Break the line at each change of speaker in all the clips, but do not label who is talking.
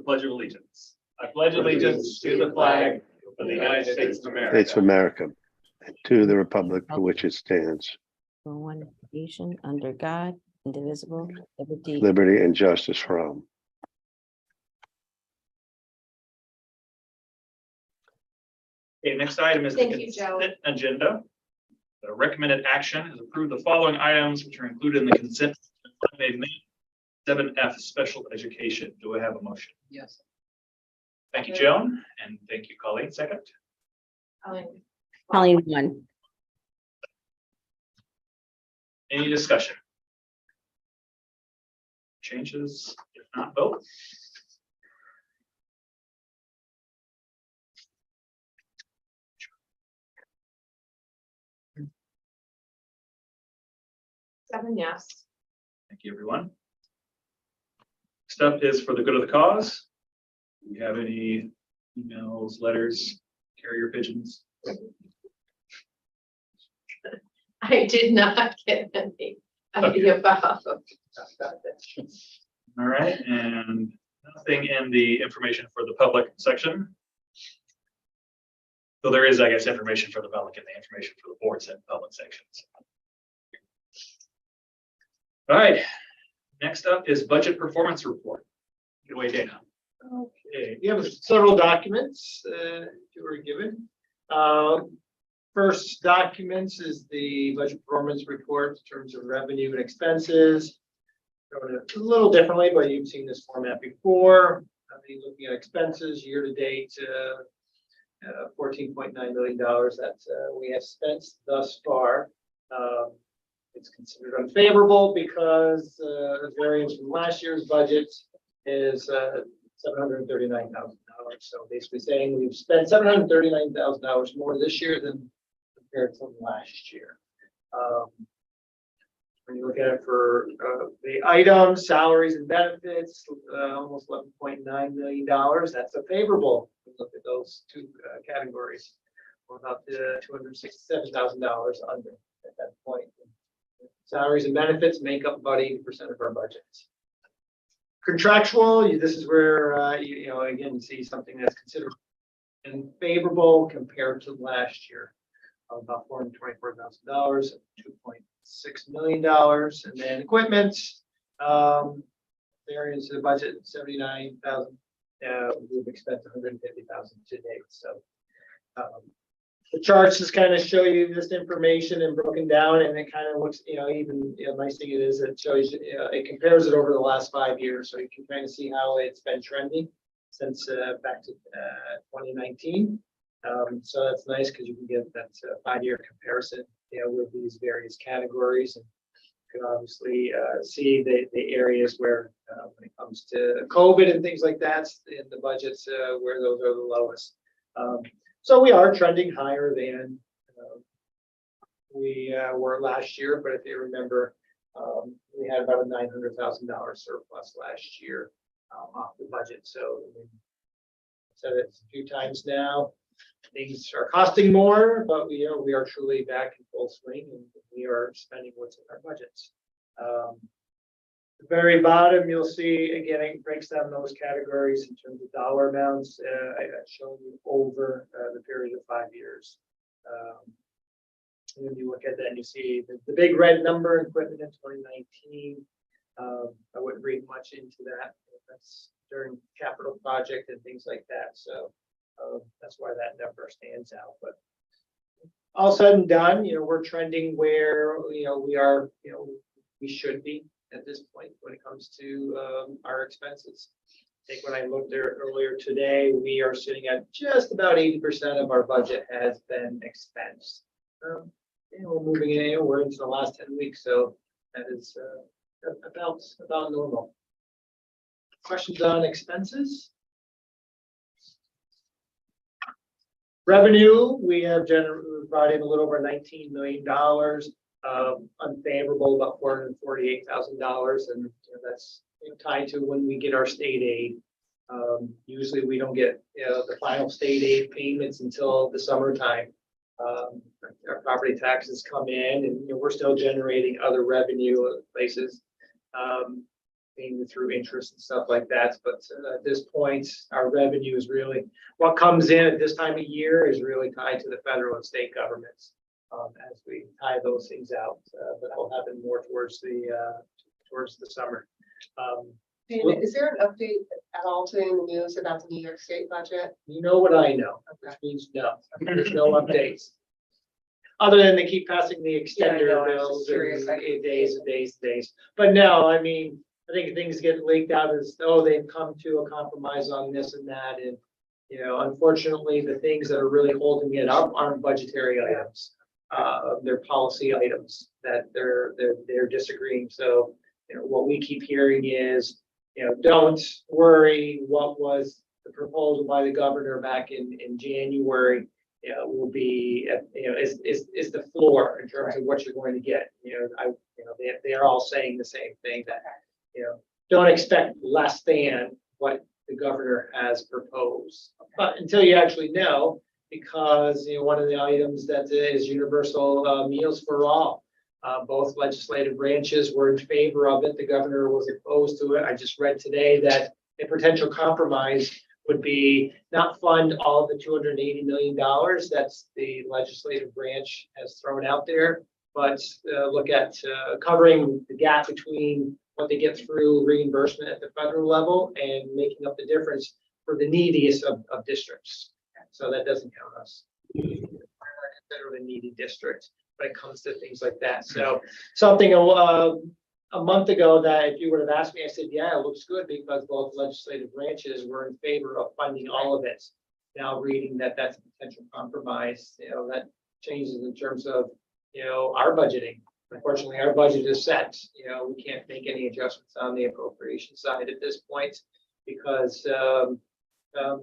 Pledge of Allegiance. I pledge allegiance to the flag of the United States of America.
States of America, and to the republic for which it stands,
For one nation, under God, indivisible, liberty.
liberty and justice for all.
Okay, next item is the
Thank you, Joe.
consent agenda. The recommended action is approve the following items which are included in the consent. 7F, special education. Do I have a motion?
Yes.
Thank you, Joan, and thank you, Colleen. Second.
Colleen, one.
Any discussion? Changes? If not, vote.
Seven, yes.
Thank you, everyone. Next up is for the good of the cause. Do you have any emails, letters, carrier pigeons?
I did not get any idea about.
All right, and nothing in the information for the public section. So there is, I guess, information for the public and the information for the boards and public sections. All right, next up is budget performance report. Get away, Dana.
Okay, you have several documents you were given. First documents is the budget performance report in terms of revenue and expenses. Showing it a little differently, but you've seen this format before. Looking at expenses year to date, $14.9 million that we have spent thus far. It's considered unfavorable because the variance from last year's budget is $739,000. So basically saying we've spent $739,000 more this year than compared to last year. When you look at it for the items, salaries and benefits, almost $11.9 million. That's a favorable. Look at those two categories. We're about the $267,000 under at that point. Salaries and benefits make up about 80% of our budgets. Contractual, this is where you know, again, see something that's considered unfavorable compared to last year, about $424,000, $2.6 million, and then equipment variance to the budget $79,000. We've expended $150,000 to date. So the charts just kind of show you this information and broken down, and it kind of looks, you know, even, you know, nice thing it is, it shows you, it compares it over the last 5 years, so you can kind of see how it's been trending since back to 2019. So that's nice because you can get that 5-year comparison, you know, with these various categories, and you can obviously see the areas where when it comes to COVID and things like that in the budgets where those are the lowest. So we are trending higher than we were last year, but if you remember, we had about a $900,000 surplus last year off the budget. So I've said it a few times now, things are costing more, but we are truly back in full swing, and we are spending what's in our budgets. The very bottom, you'll see, again, it breaks down those categories in terms of dollar amounts. I've shown you over the period of 5 years. And then you look at that and you see the big red number, equipment in 2019. I wouldn't read much into that. That's during capital project and things like that. So that's why that number stands out. But all said and done, you know, we're trending where, you know, we are, you know, we should be at this point when it comes to our expenses. I think when I looked there earlier today, we are sitting at just about 80% of our budget has been expensed. You know, we're moving in, we're into the last 10 weeks, so that is about normal. Questions on expenses? Revenue, we have brought in a little over $19 million. Unfavorable, about $448,000, and you know, that's tied to when we get our state aid. Usually we don't get, you know, the final state aid payments until the summertime. Our property taxes come in, and you know, we're still generating other revenue places. mainly through interest and stuff like that. But at this point, our revenue is really, what comes in at this time of year is really tied to the federal and state governments. As we tie those things out, but that will happen more towards the summer.
Dana, is there an update at all today in the news about the New York State budget?
You know what I know, which means no, there's no updates. Other than they keep passing the extender
know, I was just
bills
curious.
and days and days and days. But no, I mean, I think things get leaked out as, oh, they've come to a compromise on this and that. And, you know, unfortunately, the things that are really holding it up aren't budgetary items. They're policy items that they're disagreeing. So, you know, what we keep hearing is, you know, don't worry, what was the proposal by the governor back in January, you know, will be, you know, is the floor in terms of what you're going to get. You know, they're all saying the same thing, that, you know, don't expect less than what the governor has proposed. But until you actually know, because, you know, one of the items that is universal meals for all. Both legislative branches were in favor of it. The governor was opposed to it. I just read today that a potential compromise would be not fund all of the $280 million that's the legislative branch has thrown out there, but look at covering the gap between what they get through reimbursement at the federal level and making up the difference for the neediest of districts. So that doesn't count us. We're not considered a needy district when it comes to things like that. So something a month ago that if you would have asked me, I said, yeah, it looks good because both legislative branches were in favor of funding all of it. Now reading that that's a potential compromise, you know, that changes in terms of, you know, our budgeting. Unfortunately, our budget is set. You know, we can't make any adjustments on the appropriation side at this point because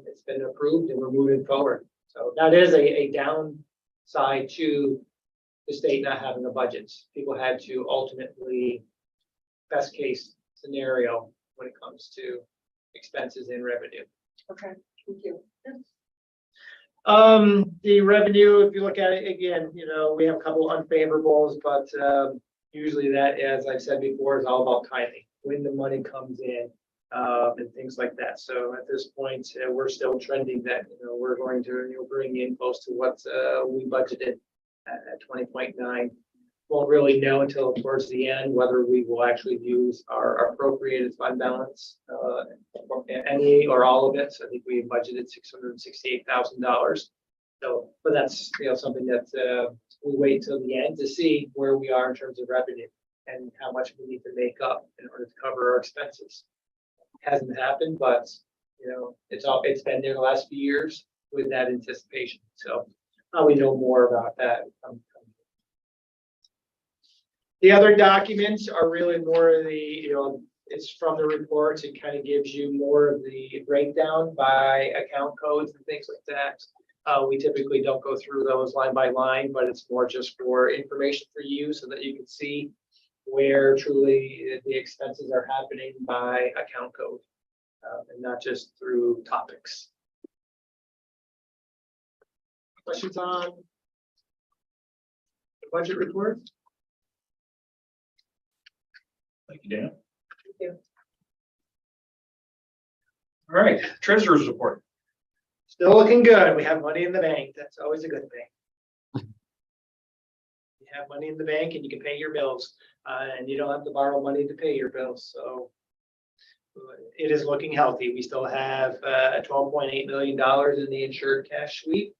it's been approved and we're moving forward. So that is a downside to the state not having a budget. People had to ultimately, best case scenario when it comes to expenses and revenue.
Okay, thank you.
The revenue, if you look at it again, you know, we have a couple unfavorables, but usually that, as I've said before, is all about timing, when the money comes in, and things like that. So at this point, we're still trending that, you know, we're going to, you know, bring in close to what we budgeted at 20.9. Won't really know until towards the end whether we will actually use our appropriated fund balance, any or all of it. So I think we budgeted $668,000. So, but that's, you know, something that we wait till the end to see where we are in terms of revenue and how much we need to make up in order to cover our expenses. Hasn't happened, but, you know, it's been there the last few years with that anticipation. So we know more about that. The other documents are really more of the, you know, it's from the reports. It kind of gives you more of the breakdown by account codes and things like that. We typically don't go through those line by line, but it's more just for information for you so that you can see where truly the expenses are happening by account code, and not just through topics. Questions on the budget report?
Thank you, Dana.
Thank you.
All right, treasurer's report.
Still looking good. We have money in the bank. That's always a good thing. You have money in the bank and you can pay your bills, and you don't have to borrow money to pay your bills. So it is looking healthy. We still have $12.8 million in the insured cash sweep,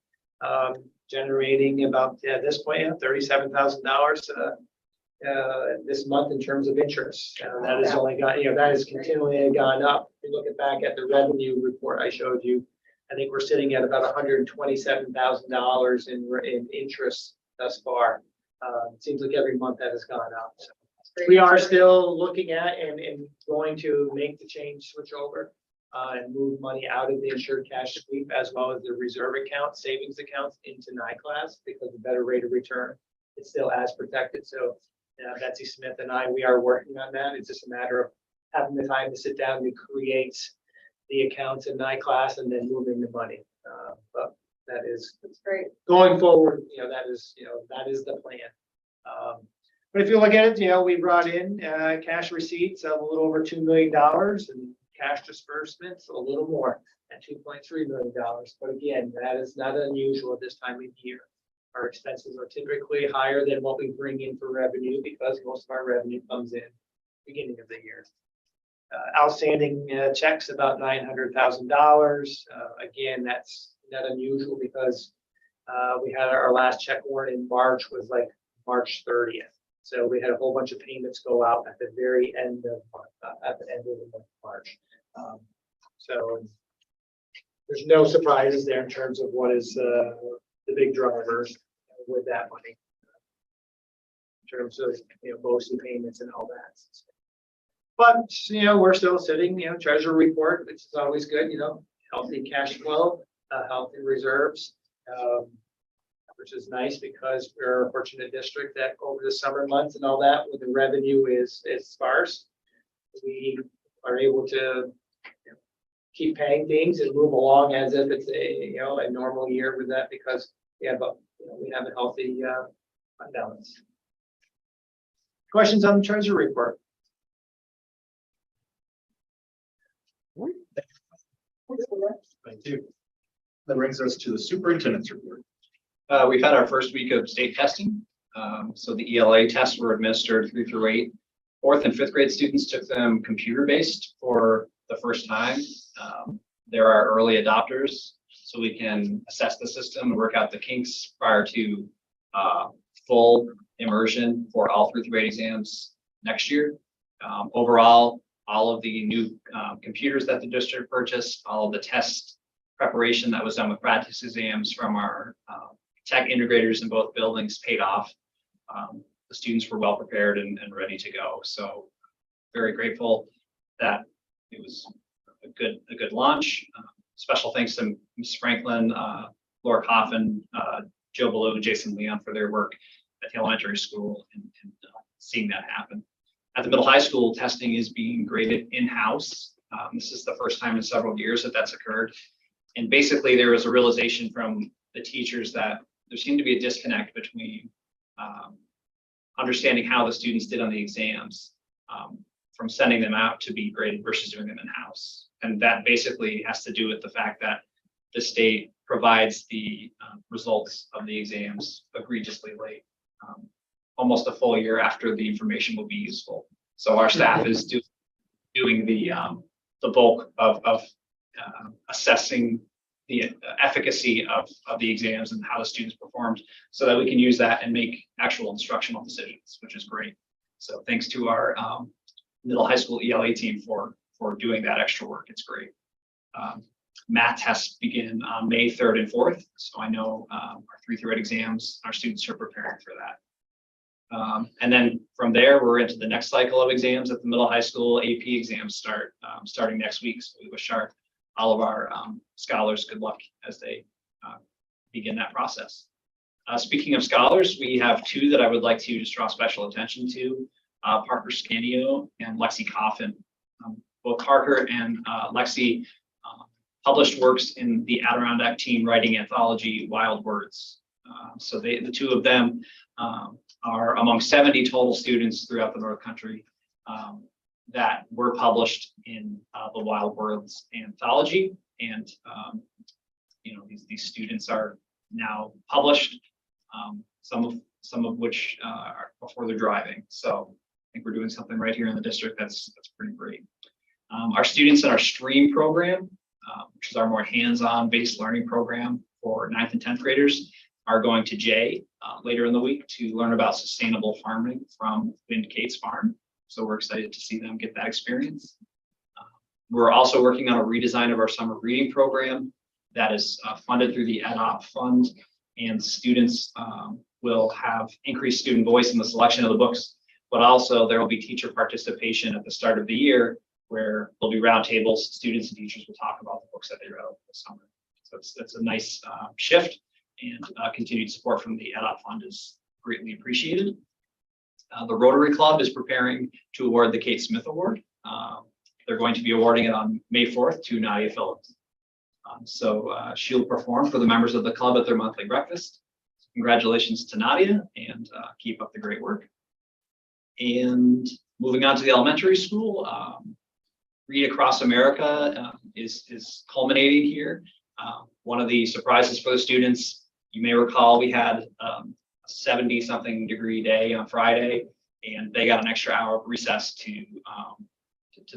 generating about, at this point, $37,000 this month in terms of interest. That has only got, you know, that has continually gone up. If you look back at the revenue report I showed you, I think we're sitting at about $127,000 in interest thus far. It seems like every month that has gone up. So we are still looking at and going to make the change, switch over and move money out of the insured cash sweep as well as the reserve account, savings accounts into NICLAS because of better rate of return. It's still as protected. So Betsy Smith and I, we are working on that. It's just a matter of having the time to sit down and create the accounts in NICLAS and then moving the money. But that's great. Going forward, you know, that is the plan. But if you look at it, we brought in cash receipts of a little over $2 million and cash disbursements a little more at $2.3 million. But again, that is not unusual at this time of year. Our expenses are typically higher than what we bring in for revenue because most of our revenue comes in beginning of the year. Outstanding checks about $900,000. Again, that's not unusual because we had our last check warrant in March was like March 30th. So we had a whole bunch of payments go out at the very end of the month of March. So there's no surprises there in terms of what is the big drivers with that money. In terms of BOCES payments and all that. But we're still sitting, treasury report, which is always good, healthy cash flow, healthy reserves. Which is nice because we're a fortunate district that over the summer months and all that, when the revenue is sparse, we are able to keep paying things and move along as if it's a normal year with that because we have a healthy fund balance. Questions on the treasury report?
Thank you. That brings us to the superintendent's report.
We've had our first week of state testing. So the ELA tests were administered 3 through 8. 4th and 5th grade students took them computer-based for the first time. There are early adopters, so we can assess the system and work out the kinks prior to full immersion for all 3 through 8 exams next year. Overall, all of the new computers that the district purchased, all of the test preparation that was done with practice exams from our tech integrators in both buildings paid off. The students were well prepared and ready to go. So very grateful that it was a good launch. Special thanks to Ms. Franklin, Laura Coffin, Joe Ballou, Jason Leon for their work at the elementary school and seeing that happen. At the middle high school, testing is being graded in-house. This is the first time in several years that that's occurred. And basically there was a realization from the teachers that there seemed to be a disconnect between understanding how the students did on the exams from sending them out to be graded versus doing them in-house. And that basically has to do with the fact that the state provides the results of the exams egregiously late, almost a full year after the information will be useful. So our staff is doing the bulk of assessing the efficacy of the exams and how the students performed so that we can use that and make actual instructional decisions, which is great. So thanks to our middle high school ELA team for doing that extra work. It's great. Math tests begin on May 3rd and 4th. So I know our 3 through 8 exams, our students are preparing for that. And then from there, we're into the next cycle of exams at the middle high school. AP exams start starting next week. So we wish all of our scholars good luck as they begin that process. Speaking of scholars, we have 2 that I would like to just draw special attention to, Parker Scanio and Lexi Coffin. Both Parker and Lexi published works in the Adirondack teen writing anthology, Wild Words. So the 2 of them are among 70 total students throughout the North Country that were published in the Wild Words anthology. And, these students are now published, some of which are before they're driving. So I think we're doing something right here in the district that's pretty great. Our students in our STREAM program, which is our more hands-on based learning program for 9th and 10th graders, are going to Jay later in the week to learn about sustainable farming from Wind Kate's farm. So we're excited to see them get that experience. We're also working on a redesign of our summer reading program that is funded through the EdOp fund, and students will have increased student voice in the selection of the books, but also there will be teacher participation at the start of the year where there'll be roundtables, students and teachers will talk about the books that they read over the summer. So it's a nice shift, and continued support from the EdOp fund is greatly appreciated. The Rotary Club is preparing to award the Kate Smith Award. They're going to be awarding it on May 4th to Nadia Phillips. So she'll perform for the members of the club at their monthly breakfast. Congratulations to Nadia, and keep up the great work. And moving on to the elementary school, Read Across America is culminating here. One of the surprises for the students, you may recall, we had a 70-something degree day on Friday, and they got an extra hour of recess to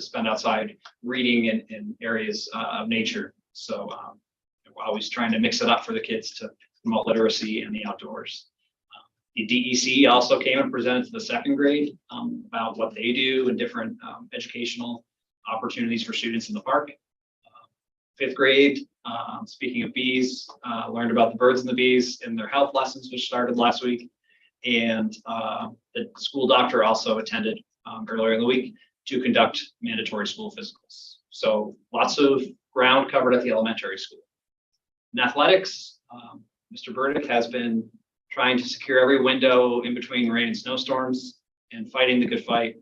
spend outside reading in areas of nature. So we're always trying to mix it up for the kids to promote literacy and the outdoors. The DEC also came and presented to the second grade about what they do and different educational opportunities for students in the park. Fifth grade, speaking of bees, learned about the birds and the bees in their health lessons, which started last week. And the school doctor also attended earlier in the week to conduct mandatory school physicals. So lots of ground covered at the elementary school. In athletics, Mr. Burdick has been trying to secure every window in between rain and snowstorms and fighting the good fight.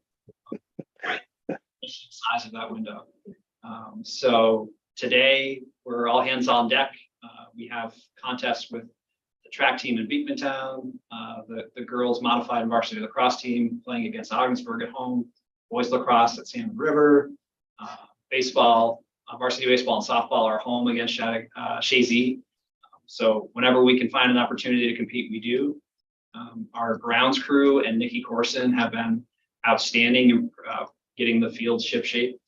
The size of that window. So today we're all hands on deck. We have contests with the track team in Beekmantown, the girls modified and varsity lacrosse team playing against Ogdensburg at home, boys lacrosse at Salmon River, baseball, varsity baseball and softball are home against Shazy. So whenever we can find an opportunity to compete, we do. Our grounds crew and Nikki Corson have been outstanding in getting the field shipshape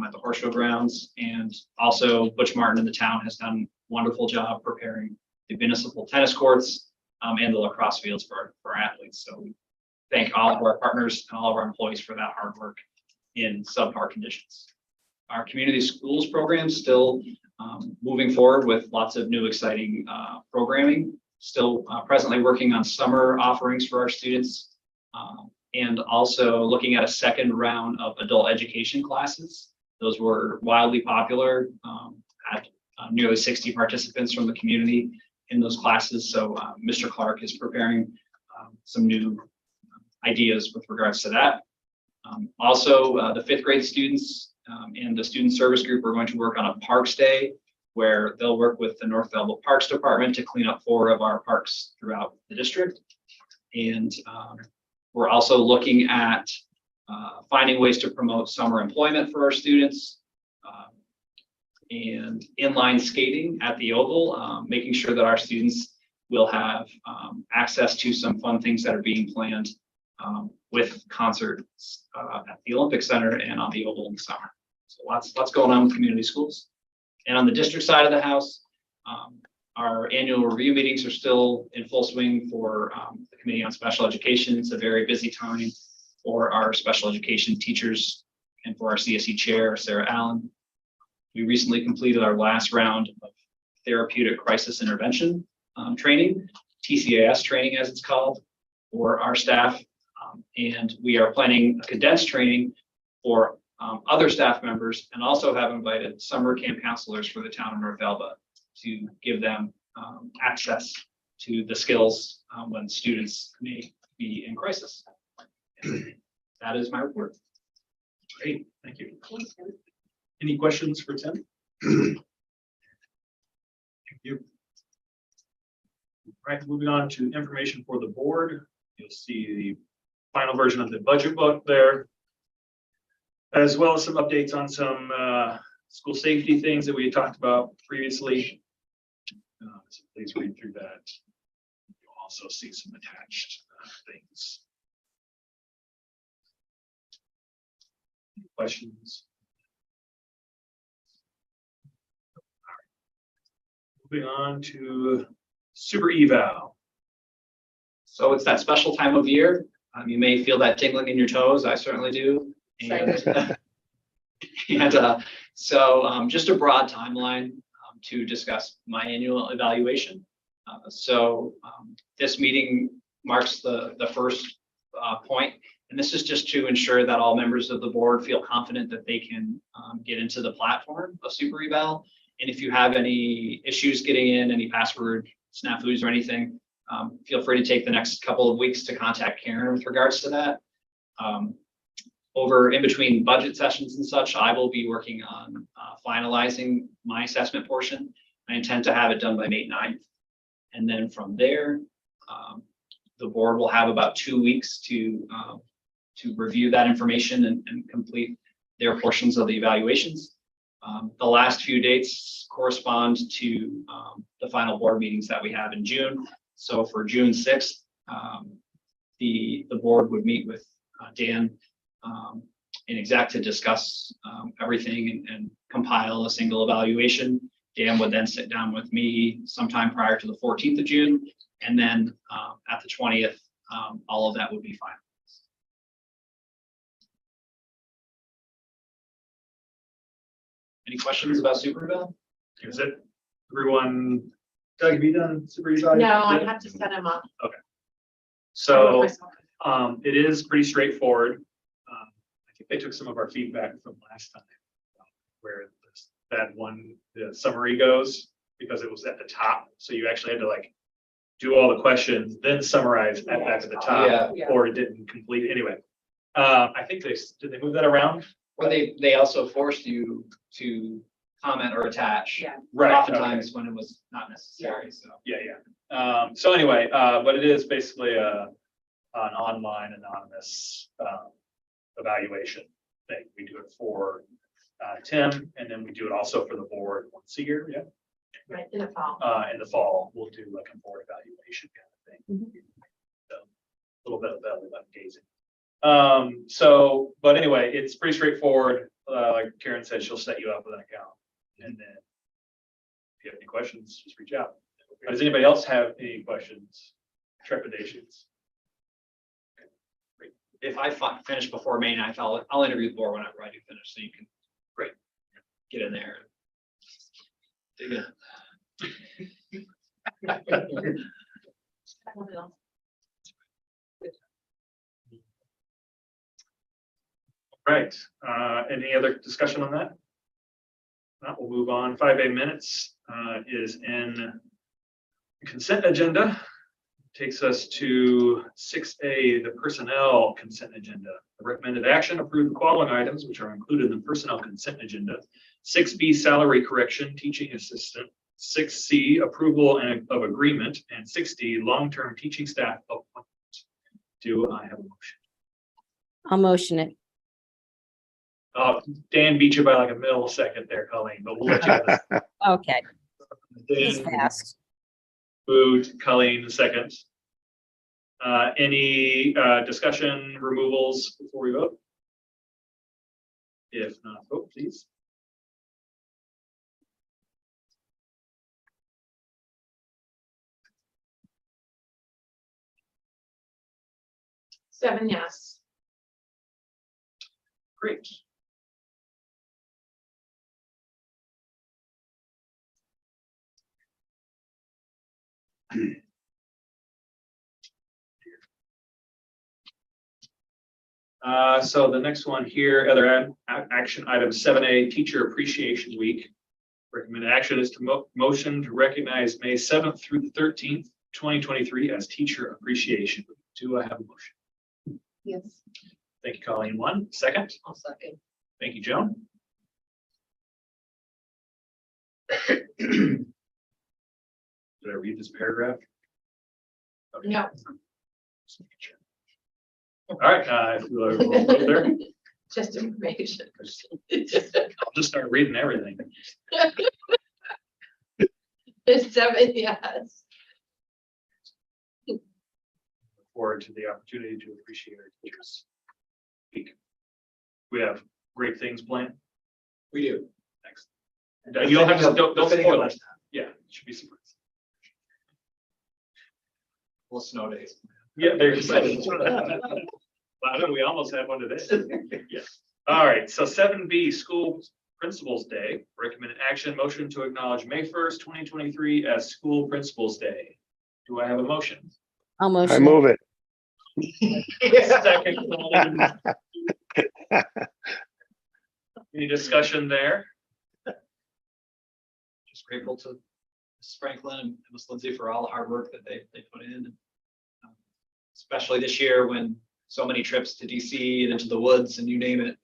at the horse show grounds. And also Butch Martin in the town has done a wonderful job preparing the municipal tennis courts and the lacrosse fields for our athletes. So we thank all of our partners and all of our employees for that hard work in subpar conditions. Our community schools program still moving forward with lots of new exciting programming. Still presently working on summer offerings for our students and also looking at a second round of adult education classes. Those were wildly popular, had nearly 60 participants from the community in those classes. So Mr. Clark is preparing some new ideas with regards to that. Also, the fifth grade students and the student service group are going to work on a Parks Day where they'll work with the North Belleville Parks Department to clean up 4 of our parks throughout the district. And we're also looking at finding ways to promote summer employment for our students and inline skating at the Oval, making sure that our students will have access to some fun things that are being planned with concerts at the Olympic Center and on the Oval in the summer. So lots going on with community schools. And on the district side of the house, our annual review meetings are still in full swing for the Committee on Special Education. It's a very busy time for our special education teachers and for our CSE chair, Sarah Allen. We recently completed our last round of therapeutic crisis intervention training, TCAS training as it's called, for our staff. And we are planning a condensed training for other staff members and also have invited summer camp counselors for the town of North Elba to give them access to the skills when students may be in crisis. And that is my report.
Great, thank you. Any questions for Tim? Thank you. Right, moving on to information for the board. You'll see the final version of the budget book there, as well as some updates on some school safety things that we had talked about previously. So please read through that. You'll also see some attached things. Any questions? Moving on to super eval.
So it's that special time of year. You may feel that tingling in your toes. I certainly do. And, so just a broad timeline to discuss my annual evaluation. This meeting marks the first point, and this is just to ensure that all members of the board feel confident that they can get into the platform of Super Eval. And if you have any issues getting in, any password snafus or anything, feel free to take the next couple of weeks to contact Karen with regards to that. Over in between budget sessions and such, I will be working on finalizing my assessment portion. I intend to have it done by May 9th. And then from there, the board will have about 2 weeks to to review that information and complete their portions of the evaluations. The last few dates correspond to the final board meetings that we have in June. So for June 6th, the board would meet with Dan in exec to discuss everything and compile a single evaluation. Dan would then sit down with me sometime prior to the 14th of June, and then at the 20th, all of that would be final. Any questions about Superville?
Is it everyone? Doug, have you done super evaluation?
No, I have to set him up.
So it is pretty straightforward. I think they took some of our feedback from last time, where that one, the summary goes, because it was at the top. So you actually had to like do all the questions, then summarize at back at the top,
Yeah.
or it didn't complete anyway. I think did they move that around?
Or they also forced you to comment or attach.
Yeah.
Right.
Oftentimes when it was not necessary, so.
Yeah. So anyway, but it is basically an online anonymous evaluation thing. We do it for Tim, and then we do it also for the board once a year. Yeah.
Right, in the fall.
In the fall, we'll do like a board evaluation kind of thing. So a little bit of belly button gazing. So, but anyway, it's pretty straightforward. Like Karen said, she'll set you up with an account, and then if you have any questions, just reach out. Does anybody else have any questions, trepidations?
If I finish before May 9th, I'll interview the board whenever I do finish, so you can. Great. Get in there. Dig in.
Right, any other discussion on that? Not, we'll move on. 5A minutes is in the consent agenda. Takes us to 6A, the personnel consent agenda. The recommended action, approve the following items which are included in the personnel consent agenda. 6B, salary correction, teaching assistant. 6C, approval of agreement, and 6D, long-term teaching staff appointment. Do I have a motion?
I'll motion it.
Dan beat you by like a millisecond there, Colleen, but we'll let you have this.
Okay, it's
Dan
fast.
moved, Colleen second. Any discussion, removals before we vote? If not, vote please.
Seven, yes.
Great. So the next one here, other action item 7A, Teacher Appreciation Week. Recommended action is to motion to recognize May 7th through the 13th, 2023 as Teacher Appreciation Week. Do I have a motion?
Yes.
Thank you, Colleen. One second.
I'll second.
Thank you, Joan. Did I read this paragraph? Okay.
No.
All right, if we'll vote there,
Just information.
I'll just start reading everything.
Seven, yes.
Look forward to the opportunity to appreciate our teachers. We have great things planned.
We do.
Next. You don't have to, don't spoil it. Yeah, it should be surprised.
Well, snow days.
Yeah, there's. Wow, we almost had one today. Yeah. All right, so 7B, School Principals Day. Recommended action, motion to acknowledge May 1st, 2023 as School Principals Day. Do I have a motion?
I'll motion.
I
it.
move it.
Second. Any discussion there?
Just grateful to Mrs. Franklin and Ms. Lindsay for all the hard work that they put in. Especially this year when so many trips to DC and into the woods and you name it,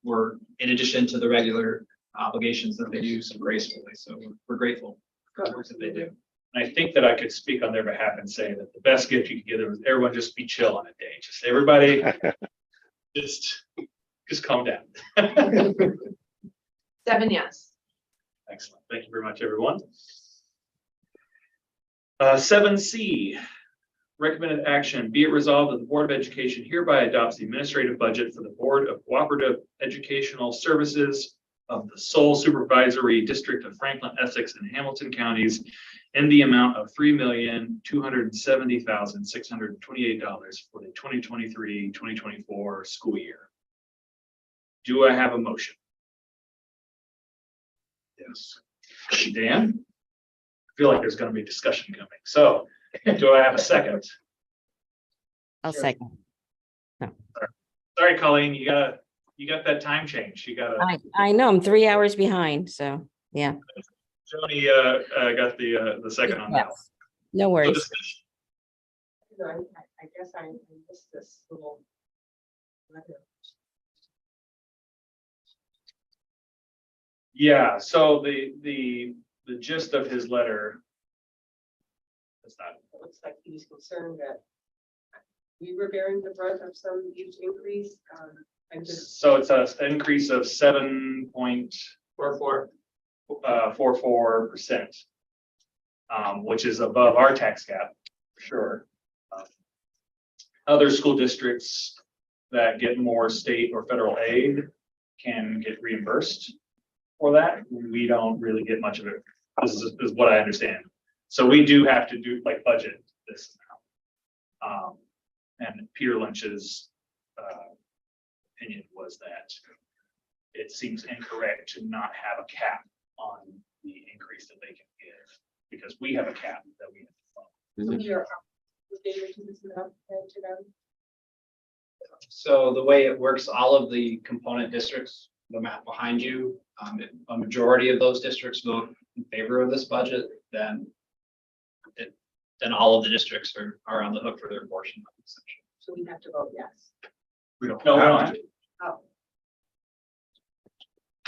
were in addition to the regular obligations that they do so gracefully. So we're grateful for the work that they do.
And I think that I could speak on their behalf and say that the best gift you could give them is everyone just be chill on a day. Just everybody just calm down.
7 yes.
Excellent. Thank you very much, everyone. 7C, recommended action. Be it resolved that the Board of Education hereby adopts the administrative budget for the Board of Cooperative Educational Services of the sole supervisory district of Franklin, Essex, and Hamilton counties in the amount of $3,270,628 for the 2023-2024 school year. Do I have a motion? Yes. Dan? I feel like there's going to be discussion coming. So do I have a second?
I'll
Sure.
second.
Sorry, Colleen, you got that time change. You gotta,
I know, I'm 3 hours behind, so, yeah.
Joni, got the second on that.
Yes. No
So
worries.
discussion.
No, I guess I missed this little letter.
Yeah, so the gist of his letter. That's not,
It looks like he's concerned that we were bearing the brunt of some huge increase. I'm just,
so it's an increase of 7.44%. Which is above our tax cap, for sure. Other school districts that get more state or federal aid can get reimbursed for that. We don't really get much of it. This is what I understand. So we do have to do like budget this now. And Peter Lynch's opinion was that it seems incorrect to not have a cap on the increase that they can give, because we have a cap that we have to follow.
we are, David, to this enough to them.
So the way it works, all of the component districts, the map behind you, a majority of those districts vote in favor of this budget, then all of the districts are on the hook for their portion of the section.
So we have to vote yes.
We don't have to.
Oh,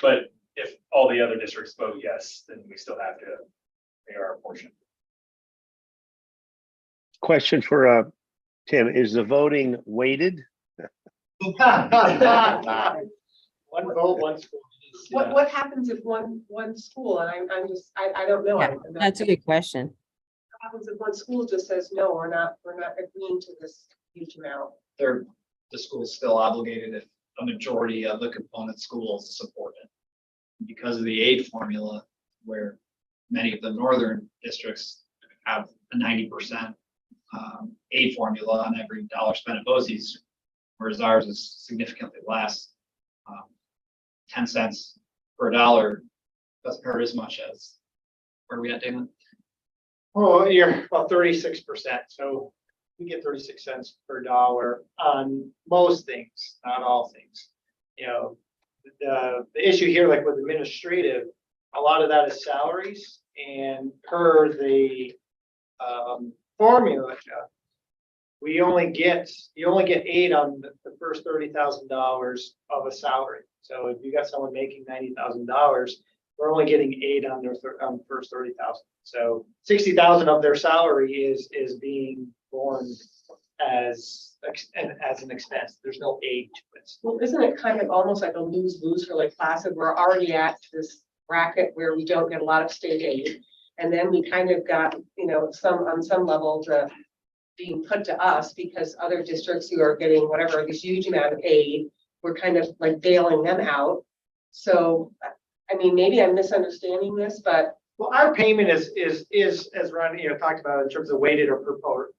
But if all the other districts vote yes, then we still have to pay our portion.
Question for Tim, is the voting weighted?
One vote, one school.
what happens if one school, and I'm just, I don't know.
Yeah, That's a good question.
What happens if one school just says, no, we're not agreeing to this huge amount?
The school's still obligated if a majority of the component schools support it. Because of the aid formula, where many of the northern districts have a 90% aid formula on every dollar spent at BOCES, whereas ours is significantly less. 10 cents per dollar doesn't hurt as much as where we at, Damon?
Oh, you're about 36%, so we get 36 cents per dollar on most things, not all things. You know, the issue here, like with administrative, a lot of that is salaries, and per the formula, Jeff, you only get aid on the first $30,000 of a salary. So if you got someone making $90,000, we're only getting aid on their on the first 30,000. So 60,000 of their salary is being borne as an expense. There's no aid to it.
Well, isn't it kind of almost like a lose-lose for like Placid? We're already at this bracket where we don't get a lot of state aid. And then we kind of got, on some level, the being put to us because other districts who are getting whatever, this huge amount of aid, we're kind of like bailing them out. So, I mean, maybe I'm misunderstanding this, but
Well, our payment is as Ron, talked about in terms of weighted or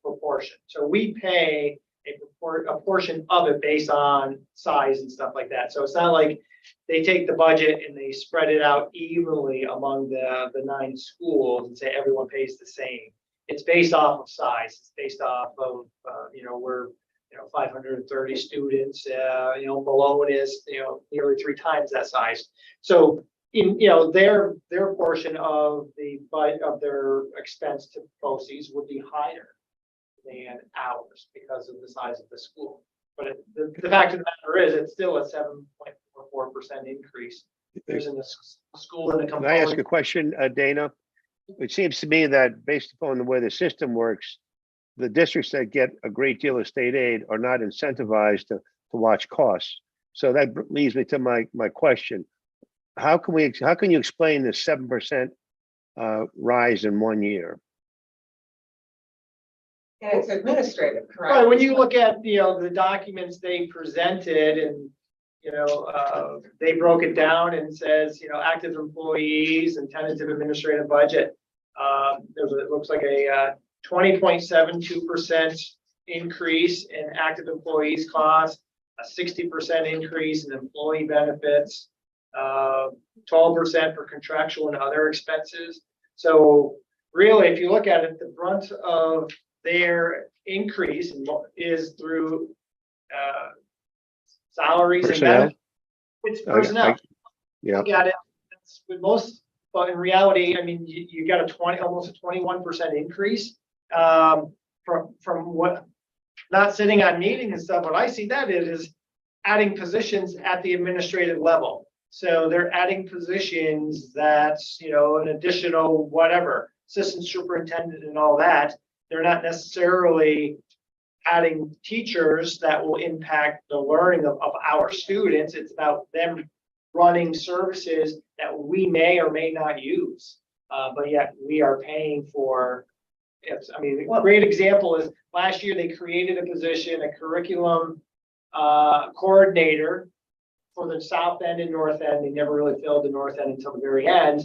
proportion. So we pay a portion of it based on size and stuff like that. So it's not like they take the budget and they spread it out evenly among the 9 schools and say everyone pays the same. It's based off of size. It's based off of, we're 530 students, Malone is, nearly 3 times that size. So in, their portion of their expense to BOCES would be higher than ours because of the size of the school. But the fact of the matter is, it's still a 7.44% increase. There's in the school in the
Can I ask a
component.
question, Dana? it seems to me that based upon the way the system works, the districts that get a great deal of state aid are not incentivized to watch costs. So that leads me to my question. How can you explain the 7% rise in 1 year?
And it's administrative, correct?
Right, when you look at, the documents they presented and, they broke it down and says, active employees and tentative administrative budget. It looks like a 20.72% increase in active employees cost, a 60% increase in employee benefits, 12% for contractual and other expenses. So really, if you look at it, the brunt of their increase is through salaries and
Personnel?
benefits. It's personnel.
Yeah,
Look at it, that's with most, but in reality, I mean, you got almost a 21% increase. From what, not sitting on meetings and stuff, what I see that is adding positions at the administrative level. So they're adding positions that's, an additional whatever, assistant superintendent and all that. They're not necessarily adding teachers that will impact the learning of our students. It's about them running services that we may or may not use. But yet we are paying for. Yes, I mean, a great example is last year they created a position, a curriculum coordinator for the South End and North End. They never really filled the North End until the very end,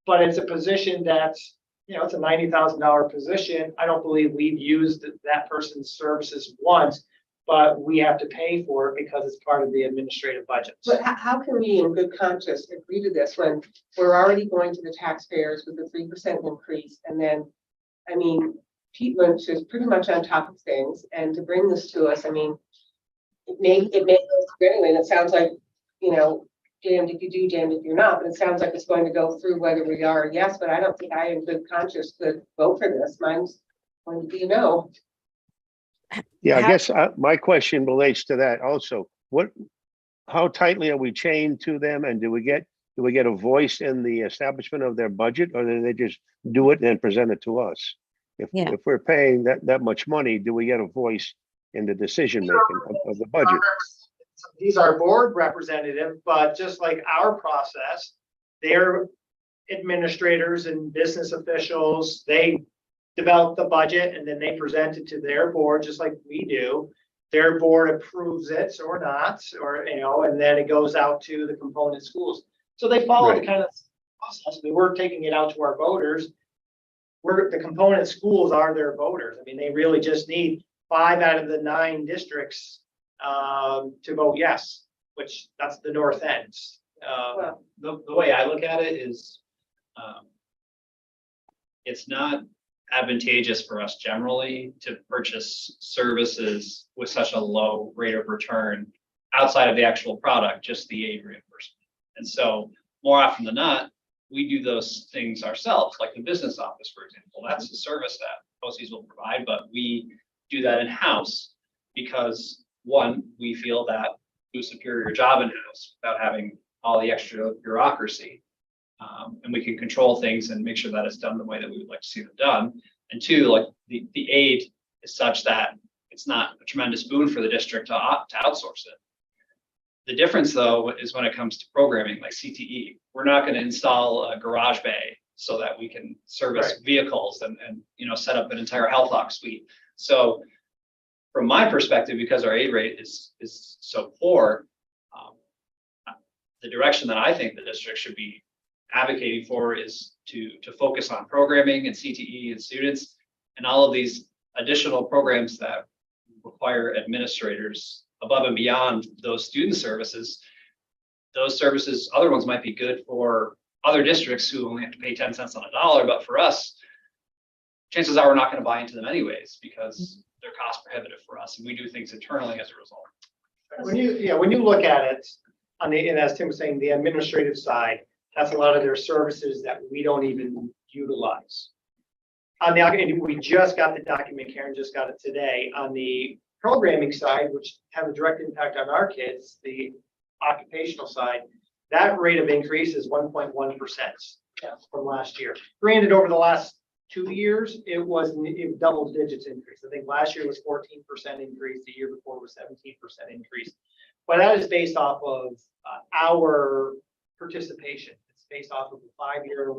but it's a position that's, it's a $90,000 position. I don't believe we've used that person's services once, but we have to pay for it because it's part of the administrative budget.
But how can we in good conscience agree to this when we're already going to the taxpayers with a 3% increase? And then, I mean, Pete Lynch is pretty much on top of things, and to bring this to us, I mean, it may go through anyway, and it sounds like, damned if you do, damned if you're not, but it sounds like it's going to go through whether we are a yes, but I don't think I in good conscience could vote for this. Mine's going to be a no.
yeah. I
How-
guess my question relates to that also. How tightly are we chained to them, and do we get a voice in the establishment of their budget, or do they just do it and then present it to us?
Yeah.
If we're paying that much money, do we get a voice in the decision making of the budget?
These are board representative, but just like our process, they're administrators and business officials. They develop the budget and then they present it to their board, just like we do. Their board approves it or not, and then it goes out to the component schools. So they follow the
Right.
kind of process. I mean, we're taking it out to our voters. The component schools are their voters. I mean, they really just need 5 out of the 9 districts to vote yes, which that's the North End.
Well,
The way I look at it is, it's not advantageous for us generally to purchase services with such a low rate of return outside of the actual product, just the aid reimbursement. And so more often than not, we do those things ourselves, like the business office, for example. That's a service that BOCES will provide, but we do that in-house because, one, we feel that we do a superior job in-house without having all the extra bureaucracy. And we can control things and make sure that it's done the way that we would like to see them done. And two, like the aid is such that it's not a tremendous boon for the district to outsource it. The difference, though, is when it comes to programming like CTE. We're not going to install a garage bay so that we can service vehicles and set up an entire HealthLock suite. So from my perspective, because our aid rate is so poor, the direction that I think the district should be advocating for is to focus on programming and CTE and students and all of these additional programs that require administrators above and beyond those student services. Those services, other ones might be good for other districts who only have to pay 10 cents on a dollar, but for us, chances are we're not going to buy into them anyways because they're cost prohibitive for us, and we do things internally as a result.
When you look at it and as Tim was saying, the administrative side, that's a lot of their services that we don't even utilize. And we just got the document, Karen just got it today, on the programming side, which have a direct impact on our kids, the occupational side, that rate of increase is 1.1%. from last year. Granted, over the last 2 years, it was in double digits increase. I think last year was 14% increase, the year before was 17% increase. But that is based off of our participation. It's based off of a 5-year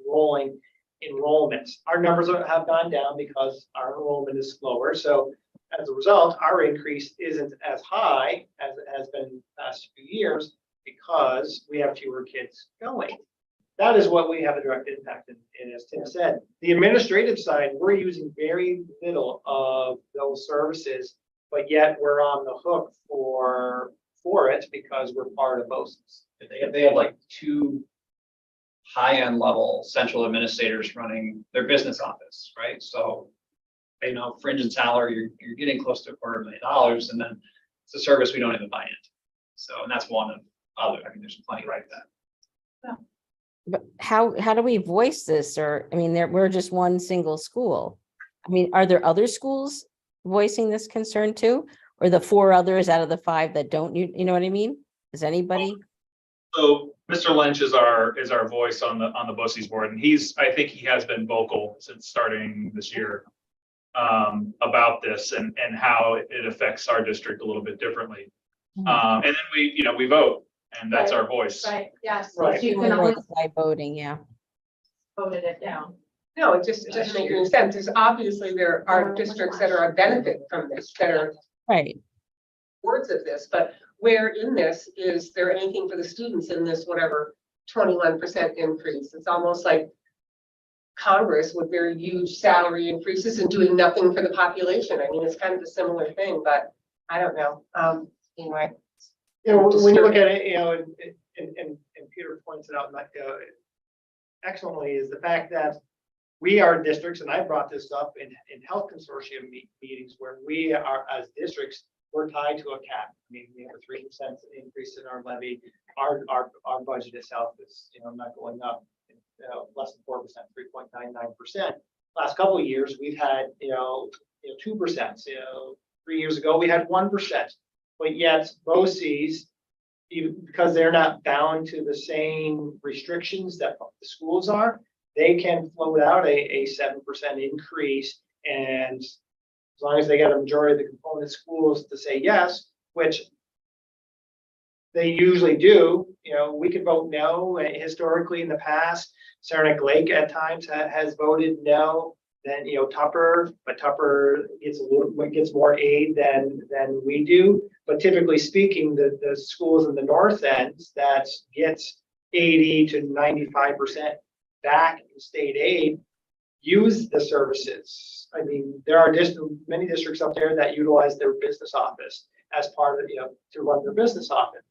rolling enrollments. Our numbers have gone down because our enrollment is slower. So as a result, our increase isn't as high as it has been the past few years because we have fewer kids going. That is what we have a direct impact in. And as Tim said, the administrative side, we're using very little of those services, but yet we're on the hook for it because we're part of BOCES.
They have like 2 high-end level central administrators running their business office, right? So, you know, fringe and salary, you're getting close to $250,000, and then it's a service we don't even buy into. So, and that's one of other, I mean, there's plenty like that.
But how do we voice this? Or, I mean, we're just one single school. I mean, are there other schools voicing this concern too? Or the 4 others out of the 5 that don't, you know what I mean? Is anybody?
So Mr. Lynch is our voice on the BOCES board, and I think he has been vocal since starting this year about this and how it affects our district a little bit differently. And then we vote, and that's our voice.
Right, yes,
Right.
you can always
By voting, yeah.
voted it down.
No, it just doesn't make any sense. There's obviously there are districts that are a benefit from this, that are
Right.
words of this, but where in this is there anything for the students in this, whatever, 21% increase? It's almost like Congress with their huge salary increases and doing nothing for the population. I mean, it's kind of a similar thing, but I don't know. Anyway.
You know, when you look at it, you know, and Peter points it out excellently, is the fact that we are districts, and I brought this up in health consortium meetings where we are, as districts, we're tied to a cap. I mean, we have a 3% increase in our levy. Our budget itself is, not going up, less than 4%, 3.99%. Last couple of years, we've had, 2%. 3 years ago, we had 1%. But yet, BOCES, even because they're not bound to the same restrictions that the schools are, they can float out a 7% increase. And as long as they get a majority of the component schools to say yes, which they usually do, we could vote no. Historically, in the past, Saranac Lake at times has voted no. Then Tupper, but Tupper gets more aid than we do. But typically speaking, the schools in the north end that gets 80 to 95% back in state aid use the services. I mean, there are many districts out there that utilize their business office as part of to run their business office.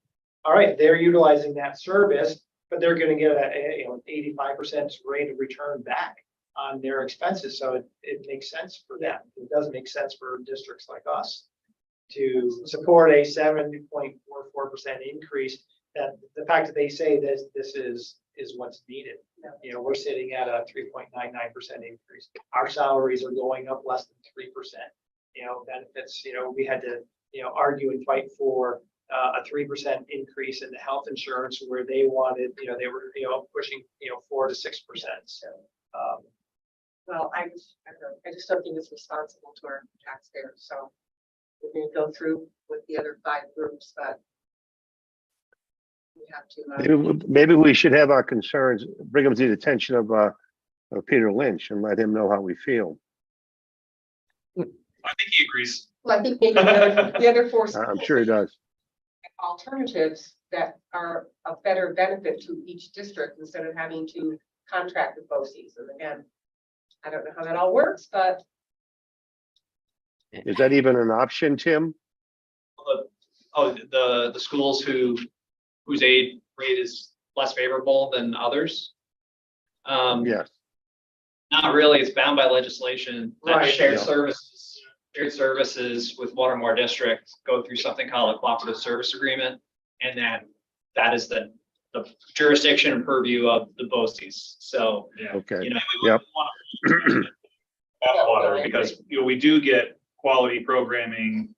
All right, they're utilizing that service, but they're going to get an 85% rate of return back on their expenses. So it makes sense for them. It doesn't make sense for districts like us to support a 7.44% increase. That the fact that they say this is what's needed. We're sitting at a 3.99% increase. Our salaries are going up less than 3%. Benefits, we had to, argue and fight for a 3% increase in the health insurance where they wanted, they were, pushing, 4 to 6%. So,
Well, I just don't think it's responsible to our taxpayers, so we're gonna go through with the other 5 groups, but we have to.
Maybe we should have our concerns, bring them to the attention of Peter Lynch and let him know how we feel.
I think he agrees.
Well, I think maybe the other 4
I'm sure he does.
alternatives that are a better benefit to each district instead of having to contract with BOCES. And again, I don't know how that all works, but
Is that even an option, Tim?
The schools whose aid rate is less favorable than others.
Yes.
Not really. It's bound by legislation. That
Right.
Shared
Yeah.
services with Watermore District go through something called a cooperative service agreement, and then that is the jurisdiction and purview of the BOCES. So
Okay.
we
Yep.
wouldn't want to
Bathwater, because we do get quality programming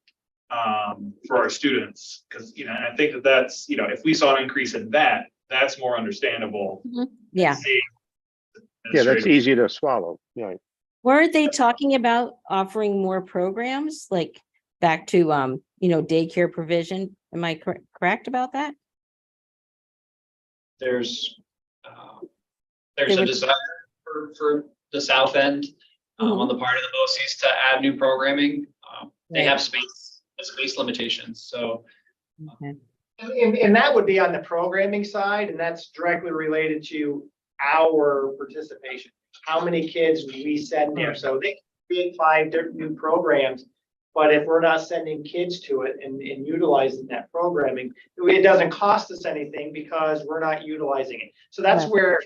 for our students, because and I think that's if we saw an increase in that, that's more understandable.
Yeah.
Saying
Yeah, that's
administrative.
easy to swallow. Yeah.
Weren't they talking about offering more programs, like back to, daycare provision? Am I correct about that?
There's
They
there's a
were-
desire for the south end on the part of the BOCES to add new programming. They
Right.
have space limitations, so
Okay.
And that would be on the programming side, and that's directly related to our participation. How many kids we send there, so they create 5 different new programs. But if we're not sending kids to it and utilizing that programming, it doesn't cost us anything because we're not utilizing it. So that's
Right.
where,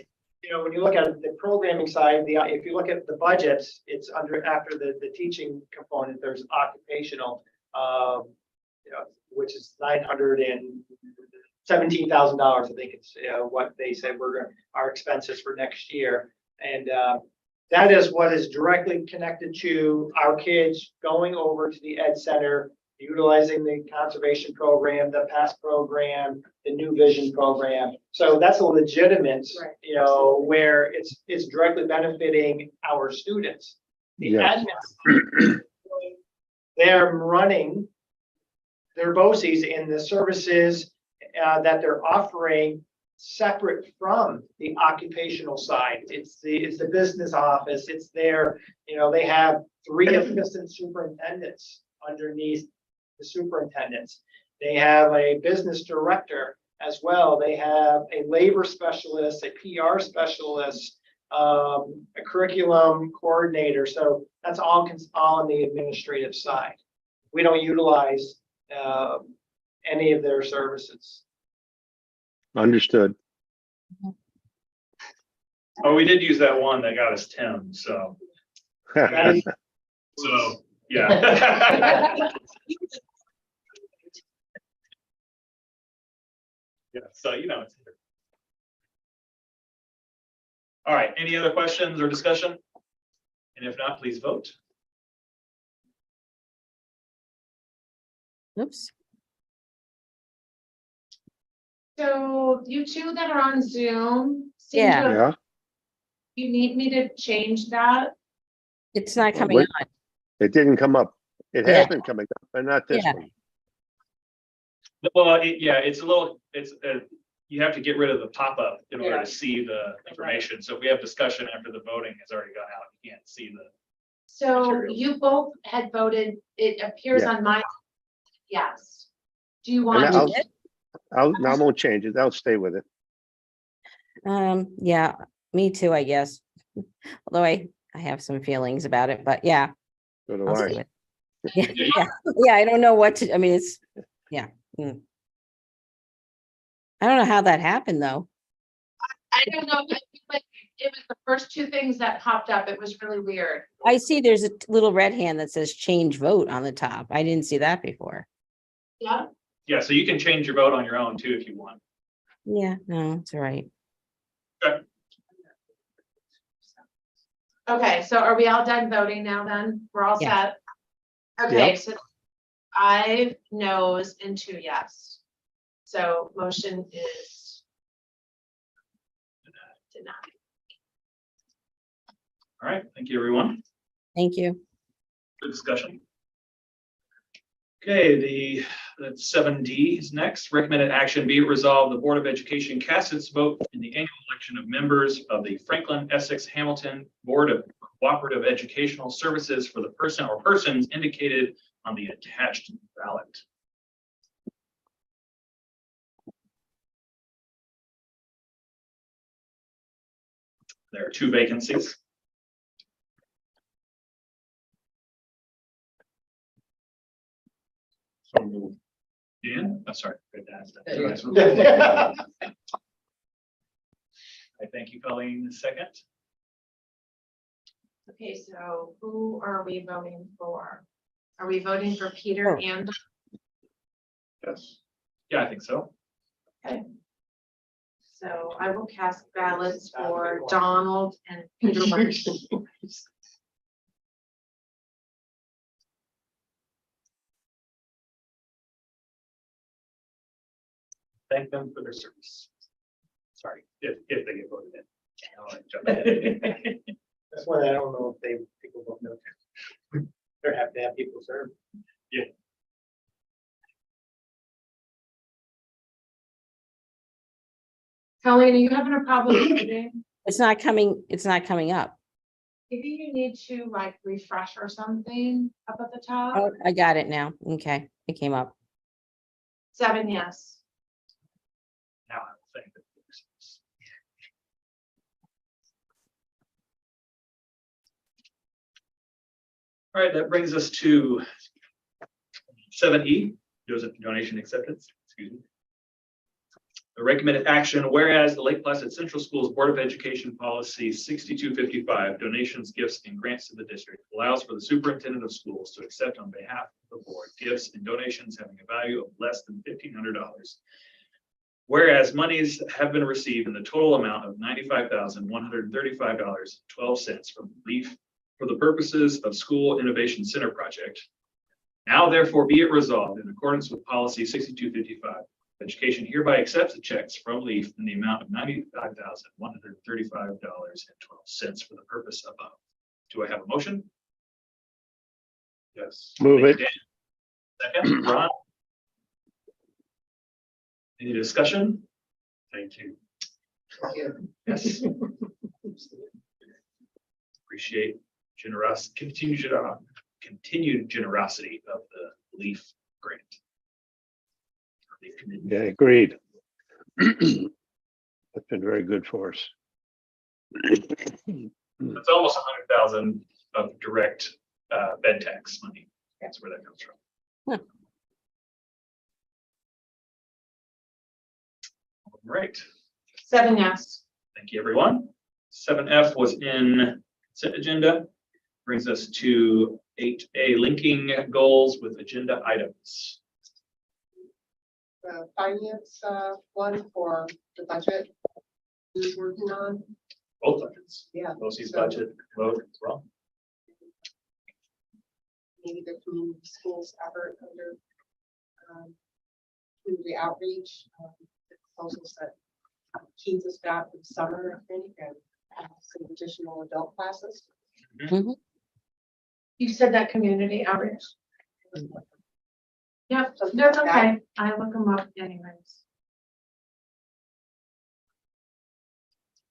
when you look at the programming side, if you look at the budgets, it's after the teaching component, there's occupational, which is $917,000, I think it's, what they said our expenses for next year. And, that is what is directly connected to our kids going over to the Ed Center, utilizing the conservation program, the PASS program, the New Vision program. So that's a legitimate,
Right.
where it's directly benefiting our students. The
Yes.
admin, they're running their BOCES in the services that they're offering separate from the occupational side. It's the business office, it's their, they have 3 assistant superintendents underneath the superintendents. They have a business director as well. They have a labor specialist, a PR specialist, a curriculum coordinator. So that's all on the administrative side. We don't utilize any of their services.
Understood.
Oh, we did use that one that got us 10, so, yeah. Yeah, so it's. All right, any other questions or discussion? And if not, please vote.
Oops.
So you two that are on Zoom. seem to
Yeah.
have-
Yeah.
You need me to change that?
It's not
Well,
coming
wait.
on.
It didn't come up. It
Yeah.
has been coming up, but not this
Yeah.
one.
Well, it's a little, you have to get rid of the pop-up in order
Yeah.
to see the information. So if we have discussion after the voting has already gone out, you can't see the.
So
Material.
you both had voted, it appears
Yeah.
on my, yes. Do you
And
want,
I won't change it. I'll stay with it.
Yeah, me too, I guess. Although I have some feelings about it, but yeah,
So do
I'll
I.
stay with. Yeah, I don't know what to, I mean, it's, yeah. I don't know how that happened, though.
I don't know, I feel like it was the first 2 things that popped up. It was really weird.
I see there's a little red hand that says change vote on the top. I didn't see that before.
Yeah,
Yeah, so you can change your vote on your own too, if you want.
Yeah, no, it's all right.
okay, so are we all done voting now then? We're all
Yeah.
set? Okay,
Yep.
so 5 no's and 2 yes. So motion is denied.
All right, thank you, everyone.
Thank you.
Good discussion. Okay, that's 7D is next. Recommended action be it resolved, the Board of Education casts its vote in the annual election of members of the Franklin Essex Hamilton Board of Cooperative Educational Services for the person or persons indicated on the attached ballot. There are 2 vacancies. So moved. Dan, I'm sorry. I thank you, Colleen, second.
Okay, so who are we voting for? Are we voting for Peter
Oh.
and,
Yes. Yeah, I think so.
so I will cast ballots for Donald and Peter Marsh.
Thank them for their service. Sorry, if they get voted in.
That's why I don't know if people don't know. They have to have people serve.
Colleen, are you having a problem today?
It's not coming up.
Maybe you need to like refresh or something up at the top.
Oh, I got it now. Okay, it came up.
7 yes.
Now I think that makes sense. All right, that brings us to 7E, donation acceptance, excuse me. The recommended action, whereas the Lake Placid Central Schools Board of Education Policy 6255, donations, gifts, and grants to the district, allows for the superintendent of schools to accept on behalf of the board gifts and donations having a value of less than $1,500. Whereas monies have been received in the total amount of $95,135.12 from LEAF for the purposes of School Innovation Center project. Now therefore be it resolved in accordance with policy 6255. Education hereby accepts the checks from LEAF in the amount of $95,135.12 for the purpose above. Do I have a motion? Yes.
Move
Thank
it.
you, Dan. Second, Ron. Any discussion? Thank you. Yes. Appreciate continued generosity of the LEAF grant. LEAF committee.
Yeah, agreed. That's been very good for us.
It's almost 100,000 of direct bed tax money. That's where that comes from.
Huh.
All right,
7 yes.
thank you, everyone. 7F was in consent agenda. Brings us to 8A, linking goals with agenda items.
The finance, one for the budget. Who's working on,
Both budgets.
yeah,
BOCES
So-
budget, vote as well.
maybe the community schools effort under community outreach, the proposals that Keens has got for the summer, I think, and some additional adult classes.
You said that community outreach. Yep,
Something
that's
like that.
okay. I look them up anyways.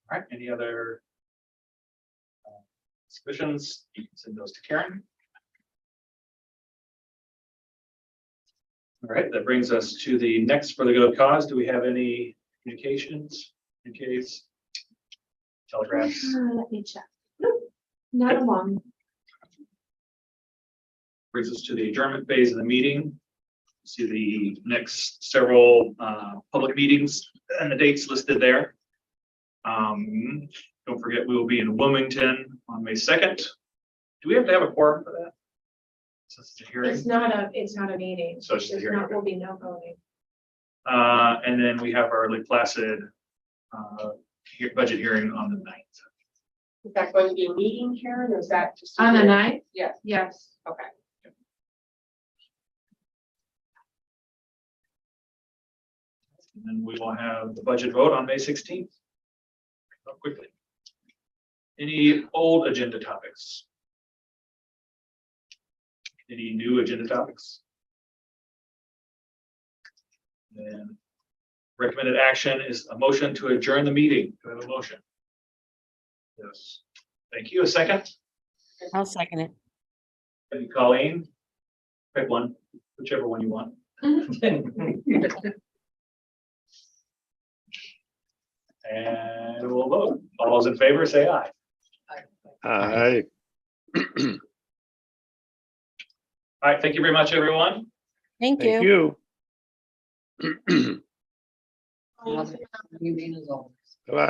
All right, any other submissions? You can send those to Karen. All right, that brings us to the next for the good of cause. Do we have any communications, communiques, telegraphs?
Let me check. Nope, not one.
Brings us to the adjournment phase of the meeting. See the next several public meetings and the dates listed there. Don't forget, we will be in Wilmington on May 2nd. Do we have to have a quorum for that? Since it's a hearing.
It's not a meeting.
So it's just a
There's
hearing.
not, will be no voting.
And then we have our Lake Placid budget hearing on the 9th.
Is that going to be a meeting, Karen, or is that just? a
On the
hearing?
9th?
Yes,
Yes.
okay.
And then we will have the budget vote on May 16th. Go quickly. Any old agenda topics? Any new agenda topics? Then recommended action is a motion to adjourn the meeting. Do I have a motion? Yes. Thank you. A second?
I'll second it.
Thank you, Colleen. Pick one, whichever one you want. And we'll vote. All those in favor, say aye.
Aye.
All right, thank you very much, everyone.
Thank
Thank
you.
you.
Meeting is over.